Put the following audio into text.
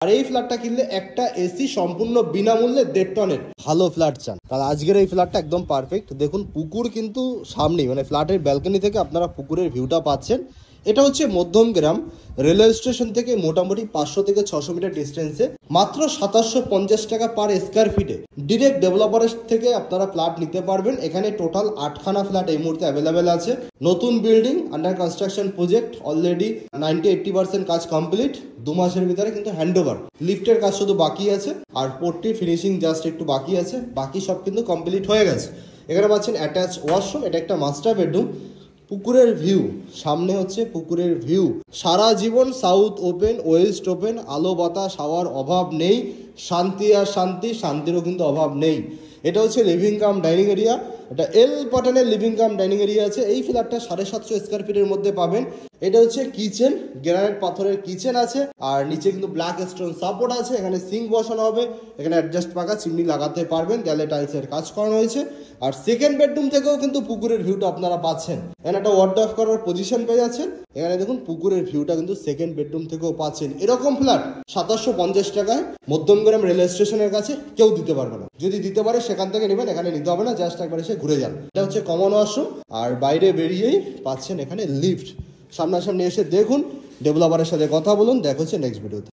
আর এই ফ্ল্যাটটা কিনলে একটা এসি সম্পূর্ণ বিনামূল্যে 1.5 টনের ভালো ফ্ল্যাট চান, তাহলে আজকের এই ফ্ল্যাটটা একদম পারফেক্ট। দেখুন পুকুর কিন্তু সামনেই, মানে ফ্ল্যাটের ব্যালকনি থেকে আপনারা পুকুরের ভিউটা পাচ্ছেন। এটা হচ্ছে মধ্যমগ্রাম রেলওয়ে স্টেশন থেকে মোটামুটি 500 থেকে 600 মিটার ডিস্টেন্সে, মাত্র 2750 টাকা পার স্কোয়ার ফিটে ডিরেক্ট ডেভেলপারের থেকে আপনারা ফ্ল্যাট নিতে পারবেন। এখানে টোটাল 8খানা ফ্ল্যাট এই মুহূর্তে অ্যাভেলেবেল আছে। নতুন building, under construction project, already 90-80% কাজ কমপ্লিট। 2 মাসের ভিতরে কিন্তু হ্যান্ডওভার, লিফটের কাজ শুধু বাকি আছে আর পোর্টটি ফিনিশিং জাস্ট একটু বাকি আছে, বাকি সব কিন্তু কমপ্লিট হয়ে গেছে। এখানে পাচ্ছেন অ্যাটাচ ওয়াশরুম, এটা একটা মাস্টার বেডরুম। পুকুরের ভিউ, সামনে হচ্ছে পুকুরের ভিউ। সারা জীবন সাউথ ওপেন, ওয়েস্ট ওপেন, আলো বাতাস হাওয়ার অভাব নেই। শান্তি আর শান্তি, শান্তিরও কিন্তু অভাব নেই। এটা হচ্ছে লিভিং কাম ডাইনিং এরিয়া, এটা এল প্যাটার্নের লিভিং কাম ডাইনিং এরিয়া আছে। এই ফ্ল্যাটটা 750 স্কোয়ার ফিটের মধ্যে পাবেন। এটা হচ্ছে কিচেন, গ্রানাইট পাথরের কিচেন আছে আর নিচে কিন্তু ব্ল্যাক স্টোন সাপোর্ট আছে। এখানে সিঙ্ক বসানো হবে, এখানে অ্যাডজাস্ট পাকা চিমনি লাগাতে পারবেন, দেয়ালে টাইলসের কাজ করানো হয়েছে। আর সেকেন্ড বেডরুম থেকেও কিন্তু পুকুরের ভিউটা আপনারা পাচ্ছেন। এখানে একটা ওয়ার্ডরোব করার পজিশন পেয়ে যাচ্ছেন। এখানে দেখুন পুকুরের ভিউটা কিন্তু সেকেন্ড বেডরুম থেকেও পাচ্ছেন। এরকম ফ্ল্যাট 2750 টাকায় মধ্যমগ্রাম রেলওয়ে স্টেশনের কাছে কেউ দিতে পারবে না। যদি দিতে পারে সেখান থেকে নেবেন, এখানে নিতে হবে না, জাস্ট একবার এসে ঘুরে যান। এটা হচ্ছে কমন ওয়াশরুম আর বাইরে বেরিয়েই পাচ্ছেন এখানে লিফট। সামনাসামনি এসে দেখুন, ডেভেলপারের সাথে কথা বলুন। দেখা হচ্ছে নেক্সট ভিডিওতে।